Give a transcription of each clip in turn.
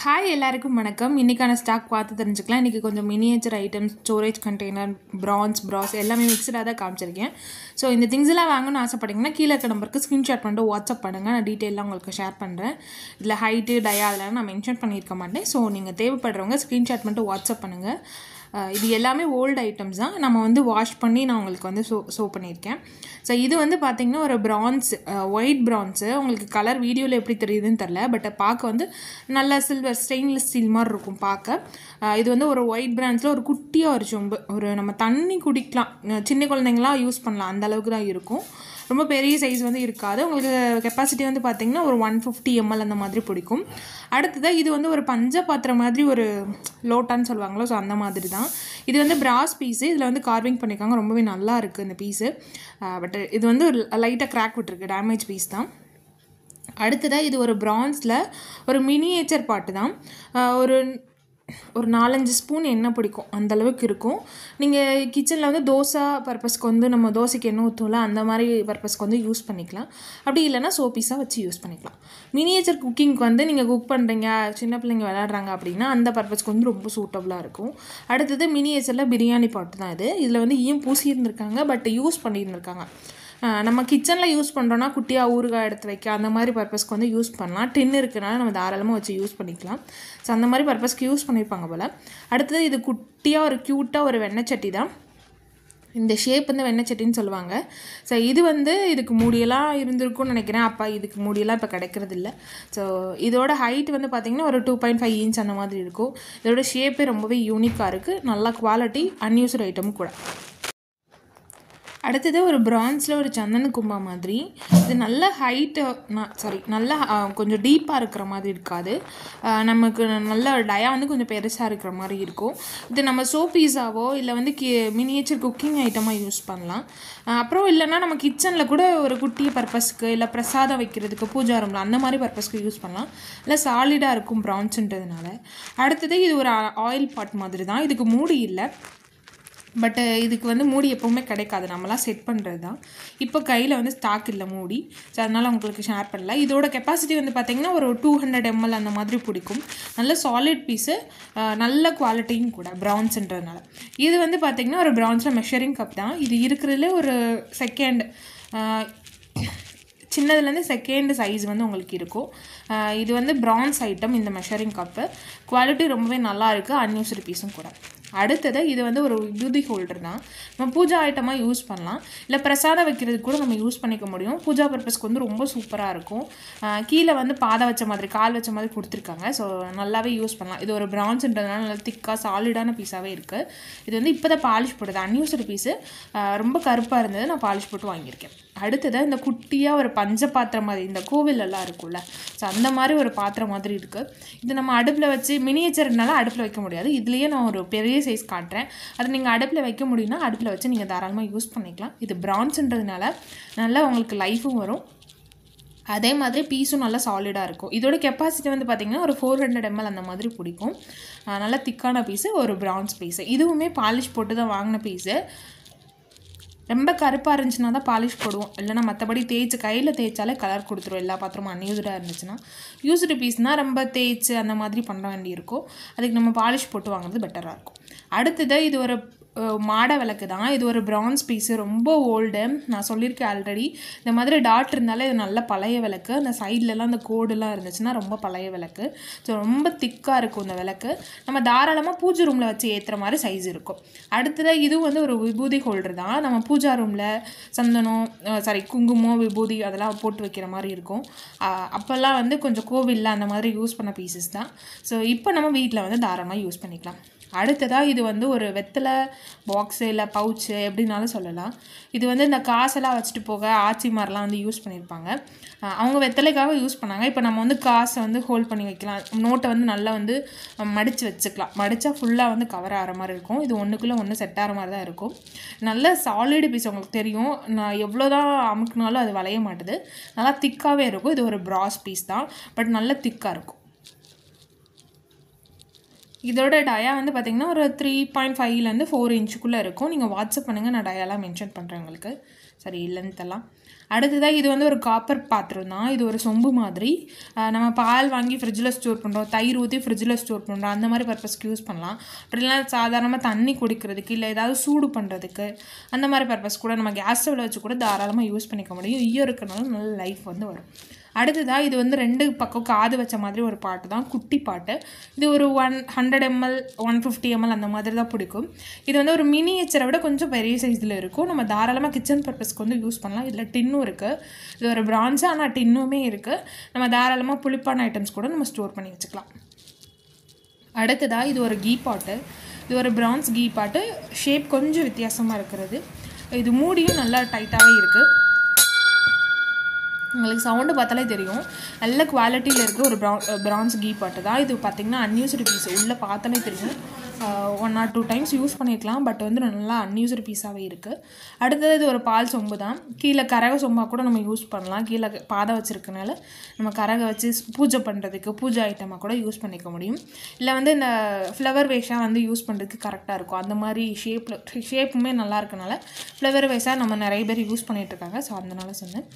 Hi எல்லாருக்கும் வணக்கம். இன்றைக்கான ஸ்டாக் பார்த்து தெரிஞ்சுக்கலாம். இன்றைக்கி கொஞ்சம் மினியேச்சர் ஐட்டம்ஸ், ஸ்டோரேஜ் கண்டெய்னர், ப்ராஸ் எல்லாமே மிக்சடாக தான் காமிச்சிருக்கேன். ஸோ இந்த திங்ஸ் எல்லாம் வாங்கணும்னு ஆசைப்பட்டீங்கன்னா கீழே இருக்க நம்பருக்கு ஸ்க்ரீன்ஷாட் பண்ணிட்டு வாட்ஸ்அப் பண்ணுங்கள். நான் டீட்டெயிலாக உங்களுக்கு ஷேர் பண்ணுறேன். இதில் ஹைட்டு டயா அதெல்லாம் நான் மென்ஷன் பண்ணியிருக்க மாட்டேன். ஸோ நீங்கள் தேவைப்படுறவங்க ஸ்க்ரீன்ஷாட் பண்ணிட்டு வாட்ஸ்அப் பண்ணுங்கள். இது எல்லாமே ஓல்டு ஐட்டம்ஸ் தான். நம்ம வந்து வாஷ் பண்ணி நான் உங்களுக்கு வந்து ஷோ பண்ணியிருக்கேன். ஸோ இது வந்து பார்த்திங்கன்னா ஒரு ப்ரான்ஸ், ஒயிட் ப்ரான்ஸு. உங்களுக்கு கலர் வீடியோவில் எப்படி தெரியுதுன்னு தெரில, பட் பார்க்க வந்து நல்ல சில்வர் ஸ்டெயின்லெஸ் ஸ்டீல் மாதிரி இருக்கும் பார்க்க. இது வந்து ஒரு ஒயிட் பிரான்ஸில் ஒரு குட்டியாக ஒரு சொம்பு, ஒரு நம்ம தண்ணி குடிக்கலாம், சின்ன குழந்தைங்களாம் யூஸ் பண்ணலாம், அந்த அளவுக்கு தான் இருக்கும். ரொம்ப பெரிய சைஸ் வந்து இருக்காது. உங்களுக்கு கெப்பாசிட்டி வந்து பார்த்திங்கன்னா ஒரு 150 ml அந்த மாதிரி பிடிக்கும். அடுத்ததாக இது வந்து ஒரு பஞ்ச பாத்திரம் மாதிரி, ஒரு லோட்டான்னு சொல்லுவாங்களோ, ஸோ அந்த மாதிரி தான். இது வந்து பிராஸ் பீஸு. இதில் வந்து கார்விங் பண்ணியிருக்காங்க, ரொம்பவே நல்லா இருக்குது இந்த பீஸு. பட் இது வந்து லைட்டாக கிராக் விட்டுருக்கு, டேமேஜ் பீஸ் தான். அடுத்ததாக இது ஒரு பிரான்ஸில் ஒரு மினியேச்சர் பாட்டு தான். ஒரு 4-5 ஸ்பூன் எண்ணெய் பிடிக்கும், அந்தளவுக்கு இருக்கும். நீங்கள் கிச்சனில் வந்து தோசை பர்பஸ்க்கு வந்து நம்ம தோசைக்கு எண்ணெய் ஊற்றுவோம்ல, அந்த மாதிரி பர்பஸ்க்கு வந்து யூஸ் பண்ணிக்கலாம். அப்படி இல்லைனா சோப்பீஸாக வச்சு யூஸ் பண்ணிக்கலாம். மினியேச்சர் குக்கிங்க்கு வந்து நீங்கள் குக் பண்ணுறீங்க, சின்ன பிள்ளைங்க விளையாடுறாங்க அப்படின்னா அந்த பர்பஸ்க்கு வந்து ரொம்ப சூட்டபுளாக இருக்கும். அடுத்தது மினியேச்சரில் பிரியாணி பாட்டு தான் இது. இதில் வந்து ஈயம் பூசி இருந்திருக்காங்க, பட் யூஸ் பண்ணியிருந்திருக்காங்க. நம்ம கிச்சனில் யூஸ் பண்ணுறோன்னா குட்டியாக ஊறுகாய் எடுத்து வைக்க அந்த மாதிரி பர்பஸ்க்கு வந்து யூஸ் பண்ணலாம். டின் இருக்குனால நம்ம தாராளமாக வச்சு யூஸ் பண்ணிக்கலாம். ஸோ அந்த மாதிரி பர்பஸ்க்கு யூஸ் பண்ணியிருப்பாங்க போல். அடுத்தது இது குட்டியாக ஒரு க்யூட்டாக ஒரு வெண்ணெய் சட்டி தான். இந்த ஷேப் வந்து வெண்ணெய் சட்டின்னு சொல்லுவாங்க. ஸோ இது வந்து இதுக்கு மூடியெல்லாம் இருந்திருக்கும்னு நினைக்கிறேன். அப்போ இதுக்கு மூடியெல்லாம் இப்போ கிடைக்கிறது இல்லை. ஸோ இதோட ஹைட் வந்து பார்த்திங்கன்னா ஒரு 2.5 inch அந்த மாதிரி இருக்கும். இதோட ஷேப்பே ரொம்பவே யூனிக்காக இருக்குது. நல்ல குவாலிட்டி, அன்யூஸ்டு ஐட்டமும் கூட. அடுத்தது ஒரு பிரான்ஸில் ஒரு சந்தன கும்பா மாதிரி. இது நல்ல ஹைட்டு, நல்லா கொஞ்சம் டீப்பாக இருக்கிற மாதிரி இருக்காது. நமக்கு நல்ல டயா வந்து கொஞ்சம் பெருசாக இருக்கிற மாதிரி இருக்கும். இது நம்ம சோப்பீஸாவோ இல்லை வந்து மினியேச்சர் குக்கிங் ஐட்டமாக யூஸ் பண்ணலாம். அப்புறம் இல்லைனா நம்ம கிச்சனில் கூட ஒரு குட்டிய பர்பஸ்க்கு, இல்லை பிரசாதம் வைக்கிறதுக்கு, பூஜா ரூமில் அந்த மாதிரி பர்பஸ்க்கு யூஸ் பண்ணலாம். இல்லை சாலிடாக இருக்கும் பிரான்ஸுன்றதுனால. அடுத்தது இது ஒரு ஆயில் பாட் மாதிரி தான். இதுக்கு மூடி இல்லை, பட்டு இதுக்கு வந்து மூடி எப்போவுமே கிடைக்காது, நம்மளாம் செட் பண்ணுறது தான். இப்போ கையில் வந்து ஸ்டாக் இல்லை மூடி, ஸோ அதனால் உங்களுக்கு ஷேர் பண்ணல. இதோட கெப்பாசிட்டி வந்து பார்த்திங்கன்னா ஒரு 200 ml அந்த மாதிரி பிடிக்கும். நல்ல சாலிட் பீஸு, நல்ல குவாலிட்டியும் கூட பிரான்ஸுன்றதுனால. இது வந்து பார்த்திங்கன்னா ஒரு பிரான்ஸில் மெஷரிங் கப் தான். இது இருக்கிறதுலே ஒரு செகண்ட், சின்னதுலேருந்து செகண்ட் சைஸ் வந்து உங்களுக்கு இருக்கும். இது வந்து பிரான்ஸ் ஐட்டம். இந்த மெஷரிங் கப்பு குவாலிட்டி ரொம்பவே நல்லா இருக்குது, அன்யூஸ்டு பீஸும் கூட. அடுத்தது இது வந்து ஒரு விபூதி ஹோல்டர் தான். நம்ம பூஜா ஐட்டமாக யூஸ் பண்ணலாம், இல்லை பிரசாதம் வைக்கிறதுக்கு கூட நம்ம யூஸ் பண்ணிக்க முடியும். பூஜா பர்பஸ்க்கு வந்து ரொம்ப சூப்பராக இருக்கும். கீழே வந்து பாதை வச்ச மாதிரி, கால் வச்ச மாதிரி கொடுத்துருக்காங்க. ஸோ நல்லாவே யூஸ் பண்ணலாம். இது ஒரு பிரான்ஸ்ன்றதுனால நல்லா திக்காக சாலிடான பீஸாகவே இருக்குது. இது வந்து இப்போ தான் பாலிஷ் போடுது, அன்யூஸ்டு பீஸு. ரொம்ப கருப்பாக இருந்தது, நான் பாலிஷ் போட்டு வாங்கியிருக்கேன். அடுத்தது இந்த குட்டியாக ஒரு பஞ்ச பாத்திரம் மாதிரி, இந்த கோவிலெல்லாம் இருக்கும்ல, ஸோ அந்த மாதிரி ஒரு பாத்திரம் மாதிரி இருக்குது. இது நம்ம அடுப்பில் வச்சு, மினியேச்சர்னால அடுப்பில் வைக்க முடியாது. இதுலேயே நான் ஒரு பெரிய சைஸ் காட்டுறேன். அது நீங்கள் அடுப்பில் வைக்க முடியும்னா அடுப்பில் வச்சு நீங்கள் தாராளமாக யூஸ் பண்ணிக்கலாம். இது பிரான்ஸ்ன்றதுனால நல்லா உங்களுக்கு லைஃபும் வரும், அதே மாதிரி பீஸும் நல்லா சாலிடாக இருக்கும். இதோட கெப்பாசிட்டி வந்து பார்த்திங்கன்னா ஒரு 400 ml அந்த மாதிரி பிடிக்கும். நல்லா திக்கான பீஸு, ஒரு பிரான்ஸ் பீஸு. இதுவுமே பாலிஷ் போட்டு தான் வாங்கின பீஸு. ரொம்ப கருப்பாக இருந்துச்சுன்னா தான் பாலிஷ் போடுவோம், இல்லைனா மற்றபடி தேய்ச்சி கையில் தேய்ச்சாலே கலர் கொடுத்துரும். எல்லா பாத்திரமும் அன்யூஸ்டாக இருந்துச்சுன்னா. யூஸ்டு பீஸ்னால் ரொம்ப தேய்ச்சி அந்த மாதிரி பண்ண வேண்டியிருக்கும். அதுக்கு நம்ம பாலிஷ் போட்டு வாங்குறது பெட்டராக இருக்கும். அடுத்தது இது ஒரு மாட விளக்கு தான். இது ஒரு பிரான்ஸ் பீஸு, ரொம்ப ஓல்டு. நான் சொல்லியிருக்கேன் ஆல்ரெடி, இந்த மாதிரி டாட் இருந்தாலே இது நல்ல பழைய விளக்கு. அந்த சைட்லலாம் அந்த கோடுலாம் இருந்துச்சுன்னா ரொம்ப பழைய விளக்கு. ஸோ ரொம்ப திக்காக இருக்கும் இந்த விளக்கு. நம்ம தாராளமாக பூஜை ரூமில் வச்சு ஏற்றுற மாதிரி சைஸ் இருக்கும். அடுத்ததாக இதுவும் வந்து ஒரு விபூதி ஹோல்டர் தான். நம்ம பூஜா ரூமில் சந்தனம், குங்குமம், விபூதி அதெல்லாம் போட்டு வைக்கிற மாதிரி இருக்கும். அப்போல்லாம் வந்து கொஞ்சம் கோவிலில் அந்த மாதிரி யூஸ் பண்ண பீசஸ் தான். ஸோ இப்போ நம்ம வீட்டில் வந்து தாராளமாக யூஸ் பண்ணிக்கலாம். அடுத்ததாக இது வந்து ஒரு வெத்தலை பாக்ஸு, இல்லை பவுச்சு எப்படின்னாலும் சொல்லலாம். இது வந்து இந்த காசெல்லாம் வச்சுட்டு போக ஆச்சி மாதிரிலாம் வந்து யூஸ் பண்ணியிருப்பாங்க. அவங்க வெத்தலைக்காக யூஸ் பண்ணாங்க. இப்போ நம்ம வந்து காசை வந்து ஹோல்ட் பண்ணி வைக்கலாம், நோட்டை வந்து நல்லா வந்து மடித்து வச்சுக்கலாம். மடித்தா ஃபுல்லாக வந்து கவர் ஆகிற மாதிரி இருக்கும். இது ஒன்றுக்குள்ளே ஒன்று செட் ஆகிற மாதிரி தான் இருக்கும். நல்ல சாலிடு பீஸ், உங்களுக்கு தெரியும், நான் எவ்வளோ தான் அமுக்குனாலும் அது வளைய மாட்டுது. நல்லா திக்காகவே இருக்கும். இது ஒரு பிராஸ் பீஸ் தான், பட் நல்ல திக்காக இருக்கும். இதோட டயா வந்து பார்த்திங்கன்னா ஒரு 3.5லேருந்து 4 இன்ச்சுக்குள்ளே இருக்கும். நீங்கள் வாட்ஸ்அப் பண்ணுங்கள், நான் டயாலாம் மென்ஷன் பண்ணுறேன் உங்களுக்கு. சரி லென்த்தெல்லாம். அடுத்ததாக இது வந்து ஒரு காப்பர் பாத்திரம் தான். இது ஒரு சொம்பு மாதிரி. நம்ம பால் வாங்கி ஃப்ரிட்ஜில் ஸ்டோர் பண்ணுறோம், தயிர் ஊற்றி ஃப்ரிட்ஜில் ஸ்டோர் பண்ணுறோம், அந்த மாதிரி பர்பஸ்க்கு யூஸ் பண்ணலாம். அப்படிலாம் சாதாரணமாக தண்ணி குடிக்கிறதுக்கு இல்லை ஏதாவது சூடு பண்ணுறதுக்கு அந்த மாதிரி பர்பஸ் கூட நம்ம கேஸ் ஸ்டவ்வில் வச்சு கூட தாராளமாக யூஸ் பண்ணிக்க முடியும். ஈயம் இருக்கனால நல்ல லைஃப் வந்து வரும். அடுத்ததாக இது வந்து 2 பக்கம் காது வச்ச மாதிரி ஒரு பாட்டு தான், குட்டி பாட்டு. இது ஒரு 100 ml 150 ml அந்த மாதிரி தான் பிடிக்கும். இது வந்து ஒரு மினியேச்சரை விட கொஞ்சம் பெரிய சைஸில் இருக்கும். நம்ம தாராளமாக கிச்சன் பர்பஸ்க்கு வந்து யூஸ் பண்ணலாம். இதில் டின்னும் இருக்குது. இது ஒரு பிரான்ஸு, ஆனால் டின்னுமே இருக்குது. நம்ம தாராளமாக புளிப்பான ஐட்டம்ஸ் கூட நம்ம ஸ்டோர் பண்ணி வச்சுக்கலாம். அடுத்ததாக இது ஒரு கீ பாட்டு. இது ஒரு பிரான்ஸ் கீ பாட்டு. ஷேப் கொஞ்சம் வித்தியாசமாக இருக்கிறது. இது மூடியும் நல்லா டைட்டாகவே இருக்குது. உங்களுக்கு சவுண்டு பார்த்தாலே தெரியும், நல்ல குவாலிட்டியில் இருக்குது. ஒரு பிரான்ஸ் கீ பாட்டு தான் இது. பார்த்திங்கன்னா அன்யூஸ்டு பீஸ் உள்ளே பார்த்தாலே தெரியும். 1 or 2 times யூஸ் பண்ணியிருக்கலாம், பட் வந்து நல்லா அன்யூஸ்டு பீஸாகவே இருக்குது. அடுத்தது இது ஒரு பால் சொம்பு தான். கீழே கரக சொம்பாக கூட நம்ம யூஸ் பண்ணலாம். கீழே பாதை வச்சுருக்கனால நம்ம கரகை வச்சு பூஜை பண்ணுறதுக்கு பூஜை ஐட்டமாக கூட யூஸ் பண்ணிக்க முடியும். இல்லை வந்து இந்த ஃப்ளவர் வேஷாக வந்து யூஸ் பண்ணுறதுக்கு கரெக்டாக இருக்கும். அந்த மாதிரி ஷேப்புமே நல்லா இருக்கனால ஃப்ளவர் வேஷாக நம்ம நிறைய பேர் யூஸ் பண்ணிகிட்ருக்காங்க. ஸோ அதனால சொன்னேன்.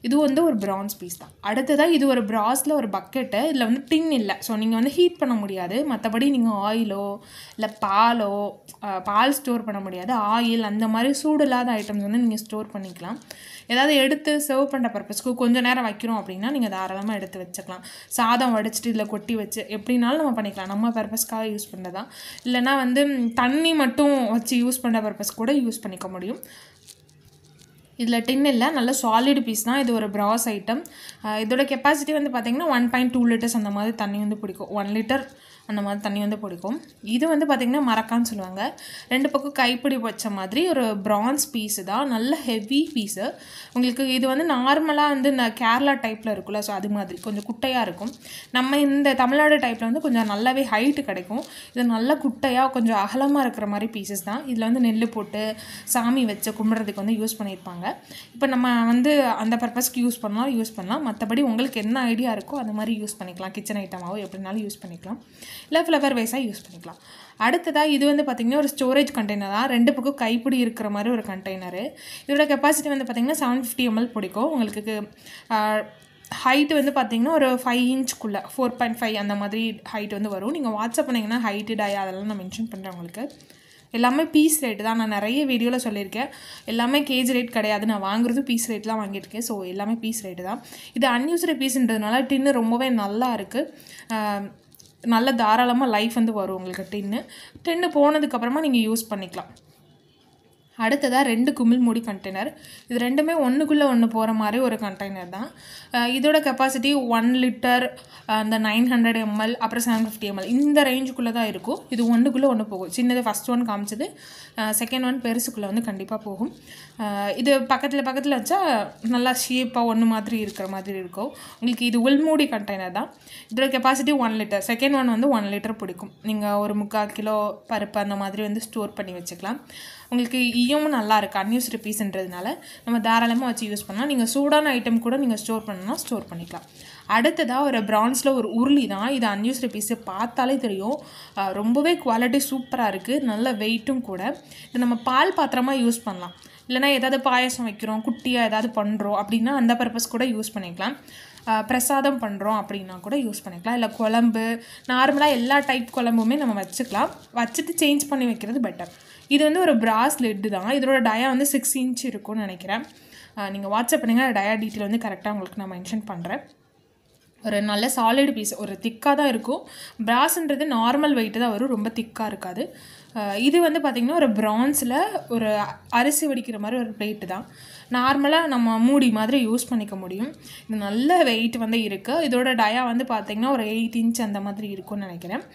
இது வந்து ஒரு பிரான்ஸ் பீஸ் தான். அடுத்ததாக இது ஒரு பிராஸில் ஒரு பக்கெட்டு. இதில் வந்து டின் இல்லை, ஸோ நீங்கள் வந்து ஹீட் பண்ண முடியாது. மற்றபடி நீங்கள் ஆயிலோ இல்லை பால் ஸ்டோர் பண்ண முடியாது. ஆயில் அந்த மாதிரி சூடு இல்லாத ஐட்டம்ஸ் வந்து நீங்கள் ஸ்டோர் பண்ணிக்கலாம். ஏதாவது எடுத்து சர்வ் பண்ணுற பர்பஸ்க்கு கொஞ்சம் நேரம் வைக்கிறோம் அப்படின்னா நீங்கள் தாராளமாக எடுத்து வச்சுக்கலாம். சாதம் வடிச்சிட்டு இதில் கொட்டி வச்சு எப்படினாலும் நம்ம பண்ணிக்கலாம். நம்ம பர்பஸ்க்காக யூஸ் பண்ணுறதா. இல்லைனா வந்து தண்ணி மட்டும் வச்சு யூஸ் பண்ணுற பர்பஸ் கூட யூஸ் பண்ணிக்க முடியும். இதில் டின் இல்லை, நல்ல சாலிடு பீஸ் தான். இது ஒரு பிராஸ் ஐட்டம். இதோட கெப்பாசிட்டி வந்து பார்த்திங்கன்னா 1.2 liters அந்த மாதிரி தண்ணி வந்து பிடிக்கும். 1 liter அந்த மாதிரி தண்ணி வந்து பிடிக்கும். இது வந்து பார்த்திங்கன்னா மரக்கான்னு சொல்லுவாங்க. 2 பக்கம் கைப்பிடி வச்ச மாதிரி ஒரு பிரான்ஸ் பீஸு தான். நல்ல ஹெவி பீஸு. உங்களுக்கு இது வந்து நார்மலாக வந்து இந்த கேரளா டைப்பில் இருக்குல்ல, ஸோ அது மாதிரி கொஞ்சம் குட்டையாக இருக்கும். நம்ம இந்த தமிழ்நாடு டைப்பில் வந்து கொஞ்சம் நல்லாவே ஹைட்டு கிடைக்கும். இது நல்ல குட்டையாக கொஞ்சம் அகலமாக இருக்கிற மாதிரி பீசஸ் தான். இதில் வந்து நெல் போட்டு சாமி வச்சு கும்பிட்றதுக்கு வந்து யூஸ் பண்ணியிருப்பாங்க. இப்போ நம்ம வந்து அந்த பர்பஸ்க்கு யூஸ் பண்ணலாம். மற்றபடி உங்களுக்கு என்ன ஐடியா இருக்கோ அந்த மாதிரி யூஸ் பண்ணிக்கலாம். கிச்சன் ஐட்டமாகவோ எப்படினாலும் யூஸ் பண்ணிக்கலாம். இல்லை ஃப்ளவர் வைஸாக யூஸ் பண்ணிக்கலாம். அடுத்ததாக இது வந்து பார்த்திங்கன்னா ஒரு ஸ்டோரேஜ் கண்டெய்னர் தான். 2 பக்கம் கைப்பிடி இருக்கிற மாதிரி ஒரு கண்டெய்னரு. இதோட கெப்பாசிட்டி வந்து பார்த்திங்கன்னா 750 ml பிடிக்கும். உங்களுக்கு ஹைட்டு வந்து பார்த்திங்கன்னா ஒரு 5 inchக்குள்ளே 4.5 அந்த மாதிரி ஹைட் வந்து வரும். நீங்கள் வாட்ஸ்அப் பண்ணிங்கன்னா ஹைட்டு டயா அதெல்லாம் நான் மென்ஷன் பண்ணுறேன் உங்களுக்கு. எல்லாமே பீஸ் ரேட்டு தான். நான் நிறைய வீடியோவில் சொல்லியிருக்கேன். எல்லாமே கேஜி ரேட் கிடையாது. நான் வாங்குறது பீஸ் ரேட் தான் வாங்கியிருக்கேன். ஸோ எல்லாமே பீஸ் ரேட்டு தான். இது அன்யூஸ்டு பீஸுன்றதுனால டின்னு ரொம்பவே நல்லா இருக்குது. நல்ல தாராளமாக லைஃப் வந்து வரும் உங்களுக்கு. டின்னு போனதுக்கப்புறமா நீங்கள் யூஸ் பண்ணிக்கலாம். அடுத்ததாக 2 குமிழ் மூடி கண்டெய்னர். இது ரெண்டுமே ஒன்றுக்குள்ளே ஒன்று போகிற மாதிரி ஒரு கண்டெய்னர் தான். இதோட கெப்பாசிட்டி 1 liter, அந்த 900 ml, அப்புறம் 750 ml இந்த ரேஞ்சுக்குள்ளே தான் இருக்கும். இது ஒன்றுக்குள்ளே ஒன்று போகும். சின்னது ஃபஸ்ட் ஒன் காமிச்சது, செகண்ட் ஒன் பெருசுக்குள்ளே வந்து கண்டிப்பாக போகும். இது பக்கத்தில் வச்சா நல்லா ஷேப்பாக ஒன்று மாதிரி இருக்கிற மாதிரி இருக்கும். உங்களுக்கு இது உள்மூடி கண்டெய்னர் தான். இதோட கெப்பாசிட்டி 1 liter. செகண்ட் ஒன் வந்து 1 liter பிடிக்கும். நீங்கள் ஒரு 3/4 கிலோ பருப்பு அந்த மாதிரி வந்து ஸ்டோர் பண்ணி வச்சுக்கலாம். உங்களுக்கு ஈயமும் நல்லா இருக்குது. அன்யூஸ்டு பீஸ்ன்றதுனால நம்ம தாராளமாக வச்சு யூஸ் பண்ணலாம். நீங்கள் சூடான ஐட்டம் கூட நீங்கள் ஸ்டோர் பண்ணணும்னா ஸ்டோர் பண்ணிக்கலாம். அடுத்ததாக ஒரு பிரான்ஸில் ஒரு உருளி தான். இது அன்யூஸ்டு பீஸு, பார்த்தாலே தெரியும். ரொம்பவே குவாலிட்டி சூப்பராக இருக்குது. நல்ல வெயிட்டும் கூட. இது நம்ம பால் பாத்திரமாக யூஸ் பண்ணலாம். இல்லைனா ஏதாவது பாயசம் வைக்கிறோம், குட்டியாக ஏதாவது பண்ணுறோம் அப்படின்னா அந்த பர்பஸ் கூட யூஸ் பண்ணிக்கலாம். பிரசாதம் பண்ணுறோம் அப்படின்னா கூட யூஸ் பண்ணிக்கலாம். இல்லை குழம்பு, நார்மலாக எல்லா டைப் குழம்புமே நம்ம வச்சுக்கலாம். வச்சுட்டு சேஞ்ச் பண்ணி வைக்கிறது பெட்டர். இது வந்து ஒரு பிராஸ் லெட்டு தான். இதோட டயா வந்து 6 inch இருக்கும்னு நினைக்கிறேன். நீங்கள் வாட்ஸ்அப் பண்ணுங்கள், டயா டீட்டெயில் வந்து கரெக்டாக உங்களுக்கு நான் மென்ஷன் பண்ணுறேன். ஒரு நல்ல சாலிடு பீஸ், ஒரு திக்காக தான் இருக்கும். பிராஸ்ன்றது நார்மல் வெயிட்டு தான் வரும், ரொம்ப திக்காக இருக்காது. இது வந்து பார்த்திங்கன்னா ஒரு பிரான்ஸில் ஒரு அரிசி வடிக்கிற மாதிரி ஒரு பிளேட்டு தான். நார்மலாக நம்ம மூடி மாதிரி யூஸ் பண்ணிக்க முடியும். இது நல்ல வெயிட் வந்து இருக்குது. இதோட டயா வந்து பார்த்திங்கன்னா ஒரு 8 inch அந்த மாதிரி இருக்கும்னு நினைக்கிறேன்.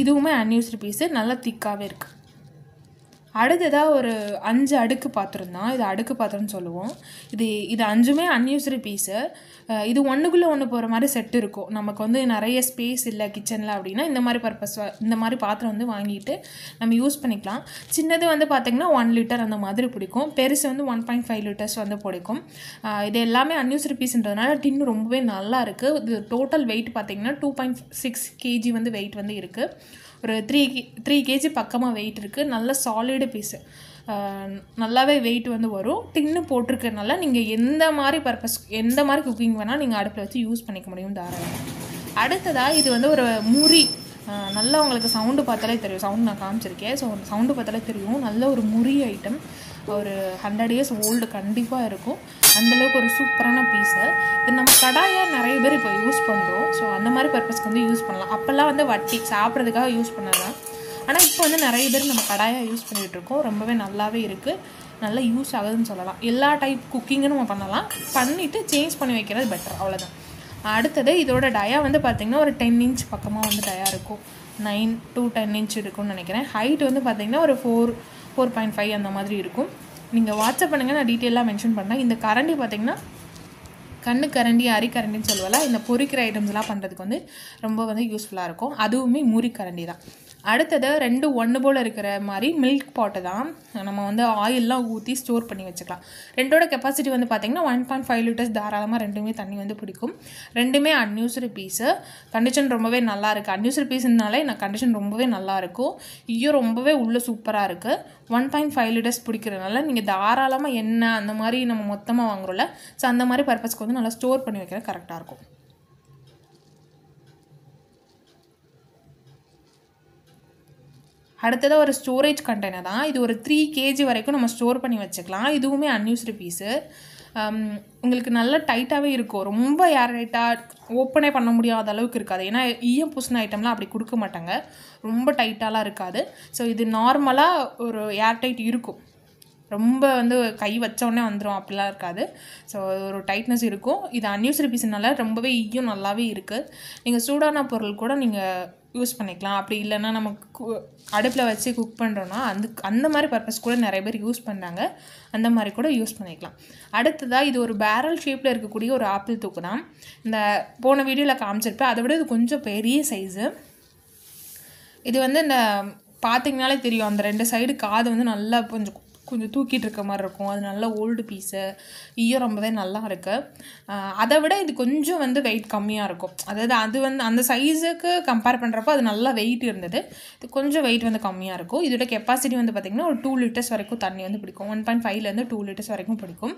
இதுவுமே அன்யூஸ்டு பீஸு, நல்லா திக்காகவே இருக்குது. அடுத்ததாக ஒரு 5 அடுக்கு பாத்திரம் தான். இது அடுக்கு பாத்திரம்னு சொல்லுவோம். இது 5மே அன்யூஸ்டு பீஸு. இது ஒன்றுக்குள்ளே ஒன்று போகிற மாதிரி செட் இருக்கும். நமக்கு வந்து நிறைய ஸ்பேஸ் இல்லை கிச்சனில் அப்படின்னா இந்த மாதிரி இந்த மாதிரி பாத்திரம் வந்து வாங்கிட்டு நம்ம யூஸ் பண்ணிக்கலாம். சின்னது வந்து பார்த்திங்கன்னா 1 லிட்டர் அந்த மாதிரி பிடிக்கும், பெருசு வந்து 1.5 லிட்டர்ஸ் வந்து பிடிக்கும். இது எல்லாமே அன்யூஸ்டு பீஸ்ன்றதுனால டின்னு ரொம்பவே நல்லா இருக்குது. இது டோட்டல் வெயிட் பார்த்திங்கன்னா 2.6 kg வந்து வெயிட் வந்து இருக்குது. ஒரு 3 kg பக்கமாக வெயிட் இருக்குது. நல்ல சாலிடு பீஸு, நல்லாவே வெயிட் வந்து வரும். டின்னு போட்டிருக்கனால நீங்கள் எந்த மாதிரி எந்த மாதிரி குக்கிங் வேணால் நீங்கள் அடுப்பில் வச்சு யூஸ் பண்ணிக்க முடியும் தாராளமாக. அடுத்ததாக இது வந்து ஒரு முறி, நல்லா உங்களுக்கு சவுண்டு பார்த்தாலே தெரியும், சவுண்டு நான் காமிச்சிருக்கேன். ஸோ சவுண்டு பார்த்தாலே தெரியும், நல்ல ஒரு முறி ஐட்டம். ஒரு 100 years ஓல்டு கண்டிப்பாக இருக்கும். அந்தளவுக்கு ஒரு சூப்பரான பீஸு. இது நம்ம கடாயாக நிறைய பேர் இப்போ யூஸ் பண்ணுறோம். ஸோ அந்த மாதிரி பர்பஸ்க்கு வந்து யூஸ் பண்ணலாம். அப்போல்லாம் வந்து வட்டி சாப்பிட்றதுக்காக யூஸ் பண்ணலாம். ஆனால் இப்போ வந்து நிறைய பேர் நம்ம கடாயாக யூஸ் பண்ணிகிட்ருக்கோம். ரொம்பவே நல்லாவே இருக்குது, நல்லா யூஸ் ஆகுதுன்னு சொல்லலாம். எல்லா டைப் குக்கிங்கும் நம்ம பண்ணலாம், பண்ணிவிட்டு சேஞ்ச் பண்ணி வைக்கிறது பெட்டர், அவ்வளோதான். அடுத்தது இதோட டயா வந்து பார்த்திங்கன்னா ஒரு 10 inch பக்கமாக வந்து டயா இருக்கும். 9 to 10 inch இருக்கும்னு நினைக்கிறேன். ஹைட் வந்து பார்த்திங்கன்னா ஒரு 4.5 அந்த மாதிரி இருக்கும். நீங்கள் வாட்ஸ்அப் பண்ணுங்கள், நான் டீட்டெயிலாக மென்ஷன் பண்ணேன். இந்த கரண்டி பார்த்திங்கன்னா கண்ணு கரண்டி அரிக்கரண்டின்னு சொல்லுவாள். இந்த பொரிக்கிற ஐட்டம்ஸ்லாம் பண்ணுறதுக்கு வந்து ரொம்ப வந்து யூஸ்ஃபுல்லாக இருக்கும். அதுவுமே முறி கரண்டி தான். அடுத்தது 2 ஒன்று போல் இருக்கிற மாதிரி மில்க் பாட்டு தான். நம்ம வந்து ஆயிலெலாம் ஊற்றி ஸ்டோர் பண்ணி வச்சுக்கலாம். ரெண்டோட கெப்பாசிட்டி வந்து பார்த்திங்கன்னா 1.5 லிட்டர்ஸ் தாராளமாக ரெண்டுமே தண்ணி வந்து பிடிக்கும். ரெண்டுமே அன்யூஸ்டு பீஸு. கண்டிஷன் ரொம்பவே நல்லா இருக்குது. அன்யூஸ்டு பீஸுனாலே நான் கண்டிஷன் ரொம்பவே நல்லாயிருக்கும். ஐயோ ரொம்பவே உள்ளே சூப்பராக இருக்குது. 1.5 லிட்டர்ஸ் பிடிக்கிறதுனால நீங்கள் தாராளமாக எண்ணெய் அந்த மாதிரி நம்ம மொத்தமாக வாங்குறோம்ல, ஸோ அந்த மாதிரி பர்பஸ்க்கு வந்து நல்லா ஸ்டோர் பண்ணி வைக்கிறது கரெக்டாக இருக்கும். அடுத்ததாக ஒரு ஸ்டோரேஜ் கண்டெய்னர் தான். இது ஒரு 3 kg வரைக்கும் நம்ம ஸ்டோர் பண்ணி வச்சுக்கலாம். இதுவுமே அன்யூஸ்டு பீஸு. உங்களுக்கு நல்லா டைட்டாகவே இருக்கும். ரொம்ப ஏர் டைட்டாக ஓப்பனே பண்ண முடியாத அளவுக்கு இருக்காது. ஏன்னா ஈயம் பூசின ஐட்டம்லாம் அப்படி கொடுக்க மாட்டாங்க, ரொம்ப டைட்டாலாம் இருக்காது. ஸோ இது நார்மலாக ஒரு ஏர் டைட் இருக்கும். ரொம்ப வந்து கை வச்சோடனே வந்துடும் அப்படிலாம் இருக்காது. ஸோ ஒரு டைட்னஸ் இருக்கும். இது அன்யூஸ்டு பீஸுனால ரொம்பவே ஈயம் நல்லாவே இருக்குது. நீங்கள் சூடான பொருள் கூட நீங்கள் யூஸ் பண்ணிக்கலாம். அப்படி இல்லைன்னா நமக்கு அடுப்பில் வச்சு குக் பண்ணுறோன்னா அந்த மாதிரி பர்பஸ் கூட நிறைய பேர் யூஸ் பண்ணுறாங்க. அந்த மாதிரி கூட யூஸ் பண்ணிக்கலாம். அடுத்ததாக இது ஒரு பேரல் ஷேப்பில் இருக்கக்கூடிய ஒரு ஆப்பிள் தூக்கு தான். இந்த போன வீடியோவில் காமிச்சிருப்பேன். அதை விட இது கொஞ்சம் பெரிய சைஸு. இது வந்து இந்த பார்த்திங்கனாலே தெரியும், அந்த 2 சைடு காது வந்து நல்லா கொஞ்சம் தூக்கிட்டு இருக்க மாதிரி இருக்கும். அது நல்ல ஓல்டு பீஸு. ஈயம் ரொம்பவே நல்லா இருக்குது. அதை விட இது கொஞ்சம் வந்து வெயிட் கம்மியாக இருக்கும். அதாவது அது வந்து அந்த சைஸுக்கு கம்பேர் பண்ணுறப்போ அது நல்லா வெயிட் இருந்தது. இது கொஞ்சம் வெயிட் வந்து கம்மியாக இருக்கும். இதோட கெப்பாசிட்டி வந்து பார்த்திங்கன்னா ஒரு 2 லிட்டர்ஸ் வரைக்கும் தண்ணி வந்து பிடிக்கும். 1.5லேருந்து 2 லிட்டர்ஸ் வரைக்கும் பிடிக்கும்.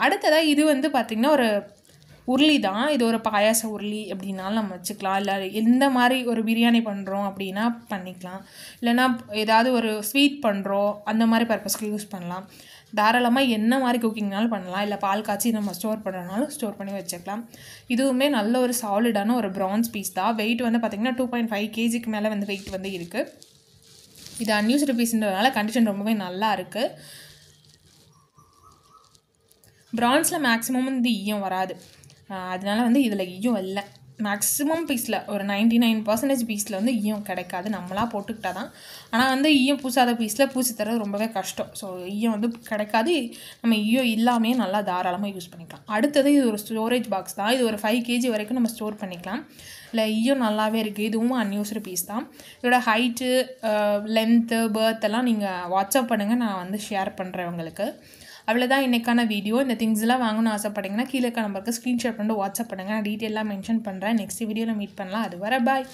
அடுத்ததாக இது வந்து பார்த்திங்கன்னா ஒரு உருளி தான். இது ஒரு பாயாச உருளி அப்படின்னாலும் நம்ம வச்சுக்கலாம். இல்லை எந்த மாதிரி ஒரு பிரியாணி பண்ணுறோம் அப்படின்னா பண்ணிக்கலாம். இல்லைனா ஏதாவது ஒரு ஸ்வீட் பண்ணுறோம் அந்த மாதிரி பர்பஸ்க்கு யூஸ் பண்ணலாம். தாராளமாக என்ன மாதிரி குக்கிங்னாலும் பண்ணலாம். இல்லை பால் காய்ச்சி நம்ம ஸ்டோர் பண்ணுறதுனாலும் ஸ்டோர் பண்ணி வச்சுக்கலாம். இதுவுமே நல்ல ஒரு சாலிடான ஒரு ப்ரான்ஸ் பீஸ் தான். வெயிட் வந்து பார்த்திங்கன்னா 2.5 kgக்கு மேலே வந்து வெயிட் வந்து இருக்குது. இது அன்யூஸ்டு பீஸ்ன்றதுனால கண்டிஷன் ரொம்பவே நல்லா இருக்குது. ப்ரான்ஸில் மேக்ஸிமம் வந்து ஈயம் வராது. அதனால வந்து இதில் ஈயம் இல்லை. மேக்ஸிமம் பீஸில் ஒரு 99% பீஸில் வந்து ஈயம் கிடைக்காது, நம்மளாக போட்டுக்கிட்டா தான். ஆனால் வந்து ஈயம் பூசாத பீஸில் பூசி தரது ரொம்பவே கஷ்டம். ஸோ ஈயம் வந்து கிடைக்காது. நம்ம ஈயம் இல்லாமே நல்லா தாராளமாக யூஸ் பண்ணிக்கலாம். அடுத்தது இது ஒரு ஸ்டோரேஜ் பாக்ஸ் தான். இது ஒரு 5 kg வரைக்கும் நம்ம ஸ்டோர் பண்ணிக்கலாம். இல்லை ஈயம் நல்லாவே இருக்குது. இதுவும் அன்யூஸ்டு பீஸ் தான். இதோட ஹைட்டு, லென்த்து, பர்த்தெல்லாம் நீங்கள் வாட்ஸ்அப் பண்ணுங்கள், நான் வந்து ஷேர் பண்ணுறேன் உங்களுக்கு. அவ்வளோதான் இன்றைக்கான வீடியோ. இந்த திங்ஸ்லாம் வாங்கணும்னு ஆசைப்பட்டீங்கன்னா கீழே இருக்க நம்பருக்கு ஸ்க்ரீன்ஷாட் பண்ணிட்டு வாட்ஸ்அப் பண்ணுங்கள். நான் டீட்டெயிலாக மென்ஷன் பண்ணுறேன். நெக்ஸ்ட் வீடியோவில் மீட் பண்ணலாம். அது வர பாய்.